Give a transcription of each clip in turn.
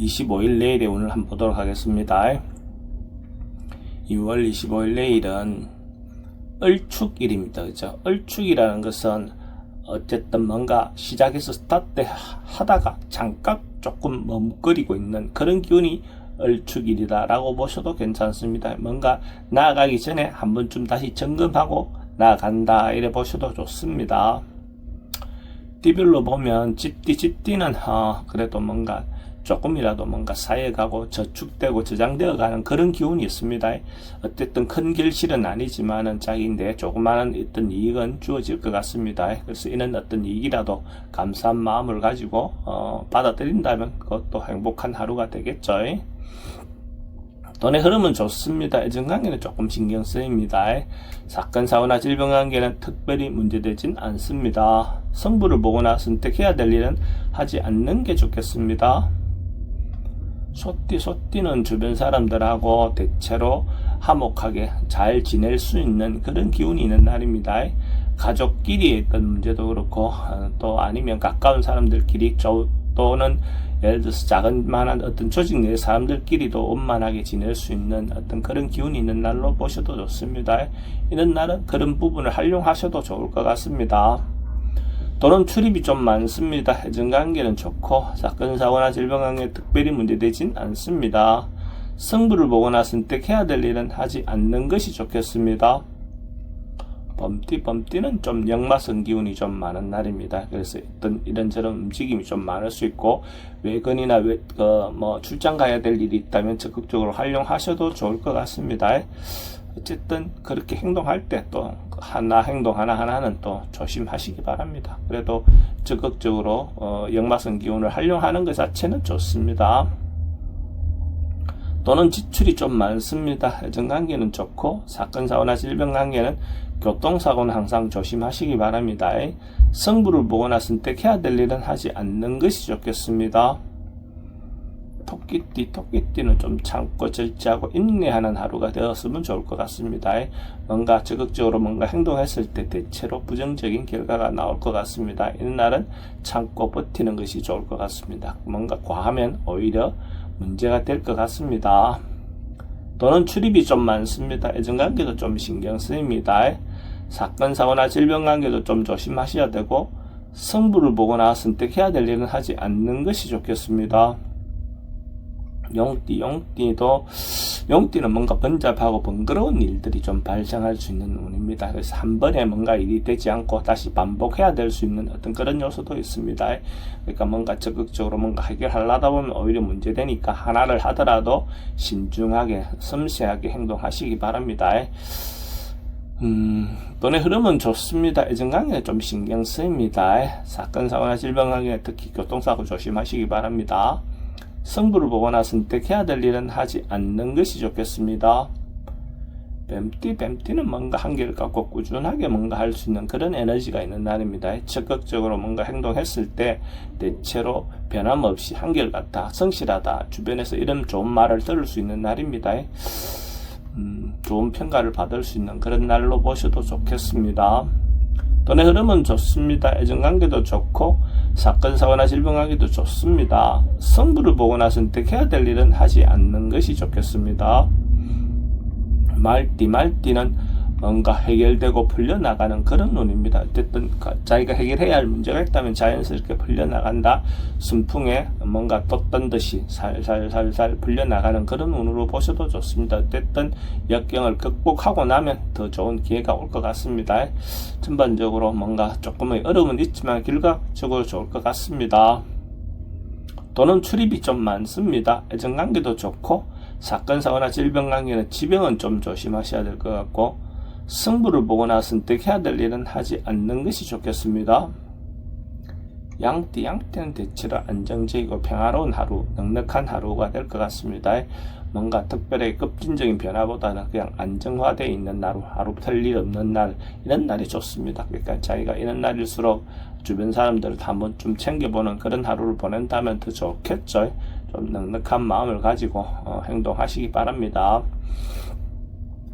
25일 내일의 운을 한번 보도록 하겠습니다. 2월 25일 내일은 을축일입니다. 그죠? 을축이라는 것은 어쨌든 뭔가 시작해서 스타트 하다가 잠깐 조금 머뭇거리고 있는 그런 기운이 을축일이다 라고 보셔도 괜찮습니다. 뭔가 나아가기 전에 한 번쯤 다시 점검하고 나아간다 이래 보셔도 좋습니다. 띠별로 보면 찌띠는 그래도 뭔가 조금이라도 뭔가 쌓여가고 저축되고 저장되어 가는 그런 기운이 있습니다. 어쨌든 큰 결실은 아니지만은 자기인데 조그마한 어떤 이익은 주어질 것 같습니다. 그래서 이런 어떤 이익이라도 감사한 마음을 가지고 받아들인다면 그것도 행복한 하루가 되겠죠. 돈의 흐름은 좋습니다. 애정관계는 조금 신경 쓰입니다. 사건, 사고나 질병 관계는 특별히 문제되진 않습니다. 성부를 보거나 선택해야 될 일은 하지 않는 게 좋겠습니다. 소띠는 주변 사람들하고 대체로 화목하게 잘 지낼 수 있는 그런 기운이 있는 날입니다. 가족끼리의 어떤 문제도 그렇고 또 아니면 가까운 사람들끼리 또는 예를 들어서 작은만한 어떤 조직 내 사람들끼리도 원만하게 지낼 수 있는 어떤 그런 기운이 있는 날로 보셔도 좋습니다. 이런 날은 그런 부분을 활용하셔도 좋을 것 같습니다. 돈은 출입이 좀 많습니다. 애정관계는 좋고 사건, 사고나 질병 관계에 특별히 문제되진 않습니다. 승부를 보거나 선택해야 될 일은 하지 않는 것이 좋겠습니다. 범띠는 좀 역마성 기운이 좀 많은 날입니다. 그래서 어떤 이런저런 움직임이 좀 많을 수 있고 외근이나 출장 가야 될 일이 있다면 적극적으로 활용하셔도 좋을 것 같습니다. 어쨌든 그렇게 행동할 때 또 행동 하나하나는 또 조심하시기 바랍니다. 그래도 적극적으로 역마성 기운을 활용하는 것 자체는 좋습니다. 또는 지출이 좀 많습니다. 애정관계는 좋고 사건, 사고나 질병 관계는 교통사고는 항상 조심하시기 바랍니다. 성부를 보거나 선택해야 될 일은 하지 않는 것이 좋겠습니다. 토끼띠는 좀 참고 절제하고 인내하는 하루가 되었으면 좋을 것 같습니다. 뭔가 적극적으로 뭔가 행동했을 때 대체로 부정적인 결과가 나올 것 같습니다. 이런 날은 참고 버티는 것이 좋을 것 같습니다. 뭔가 과하면 오히려 문제가 될 것 같습니다. 돈은 출입이 좀 많습니다. 애정관계도 좀 신경 쓰입니다. 사건, 사고나 질병 관계도 좀 조심하셔야 되고 성부를 보거나 선택해야 될 일은 하지 않는 것이 좋겠습니다. 용띠는 뭔가 번잡하고 번거로운 일들이 좀 발생할 수 있는 운입니다. 그래서 한 번에 뭔가 일이 되지 않고 다시 반복해야 될 수 있는 어떤 그런 요소도 있습니다. 그러니까 뭔가 적극적으로 뭔가 해결하려다 보면 오히려 문제되니까 하나를 하더라도 신중하게 섬세하게 행동하시기 바랍니다. 돈의 흐름은 좋습니다. 애정관계에 좀 신경 쓰입니다. 사건, 사고나 질병 관계 특히 교통사고 조심하시기 바랍니다. 성부를 보거나 선택해야 될 일은 하지 않는 것이 좋겠습니다. 뱀띠는 뭔가 한계를 갖고 꾸준하게 뭔가 할 수 있는 그런 에너지가 있는 날입니다. 적극적으로 뭔가 행동했을 때 대체로 변함없이 한결 같다, 성실하다, 주변에서 이런 좋은 말을 들을 수 있는 날입니다. 좋은 평가를 받을 수 있는 그런 날로 보셔도 좋겠습니다. 돈의 흐름은 좋습니다. 애정관계도 좋고 사건, 사고나 질병 관계도 좋습니다. 성부를 보거나 선택해야 될 일은 하지 않는 것이 좋겠습니다. 말띠는 뭔가 해결되고 풀려나가는 그런 운입니다. 어쨌든 자기가 해결해야 할 문제가 있다면 자연스럽게 풀려나간다. 순풍에 뭔가 떴던 듯이 살살 풀려나가는 그런 운으로 보셔도 좋습니다. 어쨌든 역경을 극복하고 나면 더 좋은 기회가 올 것 같습니다. 전반적으로 뭔가 조금의 어려움은 있지만 결과적으로 좋을 것 같습니다. 돈은 출입이 좀 많습니다. 애정관계도 좋고 사건, 사고나 질병 관계는 지병은 좀 조심하셔야 될 것 같고 승부를 보거나 선택해야 될 일은 하지 않는 것이 좋겠습니다. 양띠는 대체로 안정적이고 평화로운 하루, 넉넉한 하루가 될 것 같습니다. 뭔가 특별히 급진적인 변화보다는 그냥 안정화되어 있는 하루 털 일 없는 날, 이런 날이 좋습니다. 그러니까 자기가 이런 날일수록 주변 사람들을 한번 좀 챙겨보는 그런 하루를 보낸다면 더 좋겠죠. 좀 넉넉한 마음을 가지고 행동하시기 바랍니다.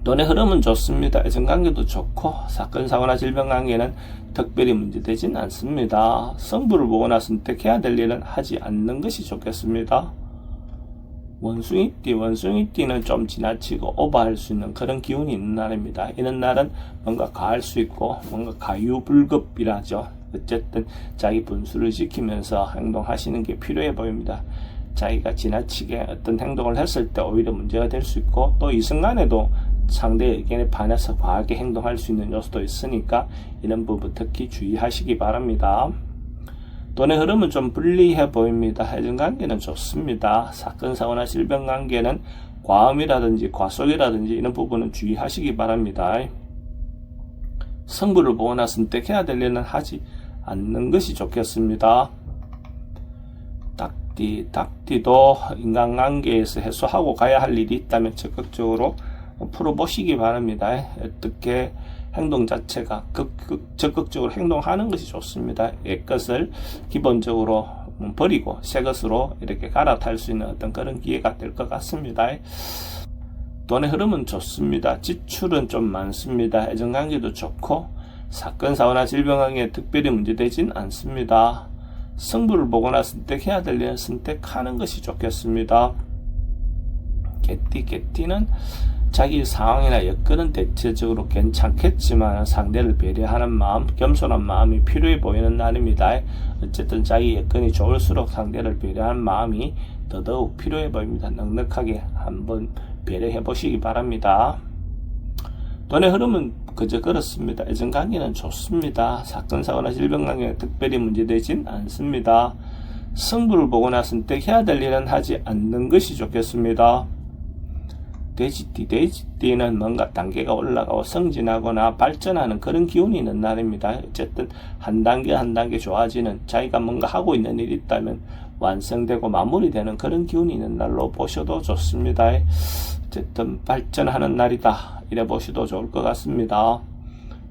돈의 흐름은 좋습니다. 애정관계도 좋고 사건, 사고나 질병 관계는 특별히 문제되진 않습니다. 성부를 보거나 선택해야 될 일은 하지 않는 것이 좋겠습니다. 원숭이띠는 좀 지나치고 오버할 수 있는 그런 기운이 있는 날입니다. 이런 날은 뭔가 가할 수 있고 뭔가 가유불급이라죠. 어쨌든 자기 분수를 지키면서 행동하시는 게 필요해 보입니다. 자기가 지나치게 어떤 행동을 했을 때 오히려 문제가 될 수 있고, 또 이 순간에도 상대의 의견에 반해서 과하게 행동할 수 있는 요소도 있으니까 이런 부분 특히 주의하시기 바랍니다. 돈의 흐름은 좀 불리해 보입니다. 해전관계는 좋습니다. 사건, 사고나 질병 관계는 과음이라든지 과속이라든지 이런 부분은 주의하시기 바랍니다. 승부를 보거나 선택해야 될 일은 하지 않는 것이 좋겠습니다. 닭띠도 인간관계에서 해소하고 가야 할 일이 있다면 적극적으로 풀어보시기 바랍니다. 어떻게 행동 자체가 적극적으로 행동하는 것이 좋습니다. 옛것을 기본적으로 버리고 새 것으로 이렇게 갈아탈 수 있는 어떤 그런 기회가 될 것 같습니다. 돈의 흐름은 좋습니다. 지출은 좀 많습니다. 애정관계도 좋고 사건, 사고나 질병 관계에 특별히 문제되진 않습니다. 승부를 보거나 선택해야 될 일은 선택하는 것이 좋겠습니다. 개띠는 자기 상황이나 여건은 대체적으로 괜찮겠지만 상대를 배려하는 마음, 겸손한 마음이 필요해 보이는 날입니다. 어쨌든 자기 여건이 좋을수록 상대를 배려하는 마음이 더더욱 필요해 보입니다. 넉넉하게 한번 배려해 보시기 바랍니다. 돈의 흐름은 그저 그렇습니다. 애정관계는 좋습니다. 사건, 사고나 질병 관계가 특별히 문제되진 않습니다. 승부를 보거나 선택해야 될 일은 하지 않는 것이 좋겠습니다. 돼지띠는 뭔가 단계가 올라가고 성진하거나 발전하는 그런 기운이 있는 날입니다. 어쨌든 한 단계 한 단계 좋아지는, 자기가 뭔가 하고 있는 일이 있다면 완성되고 마무리되는 그런 기운이 있는 날로 보셔도 좋습니다. 어쨌든 발전하는 날이다 이래 보셔도 좋을 것 같습니다.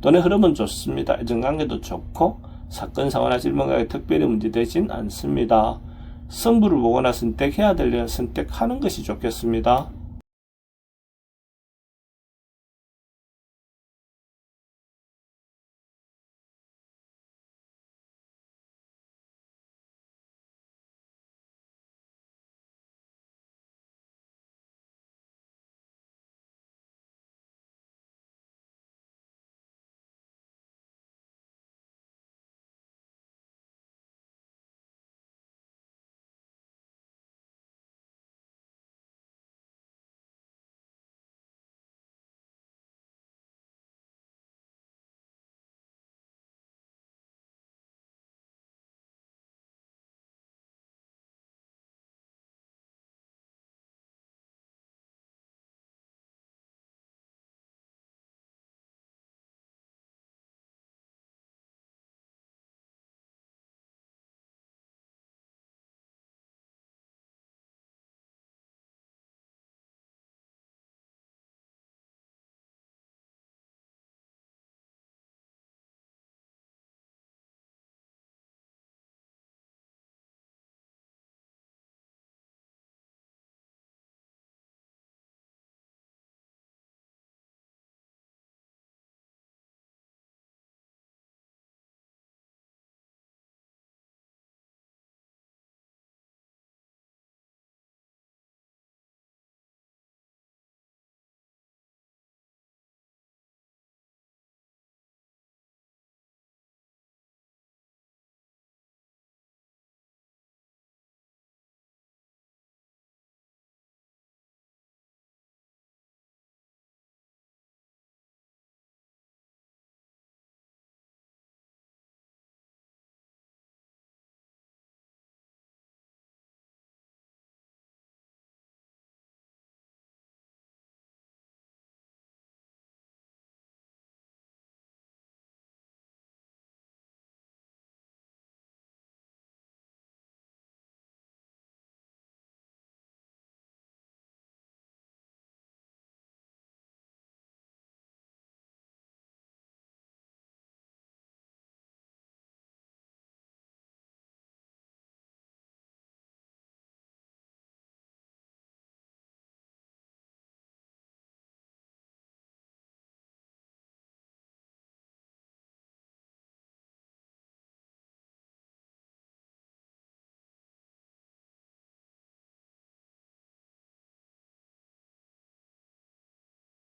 돈의 흐름은 좋습니다. 애정관계도 좋고 사건, 사고나 질병 관계에 특별히 문제되진 않습니다. 승부를 보거나 선택해야 될 일은 선택하는 것이 좋겠습니다.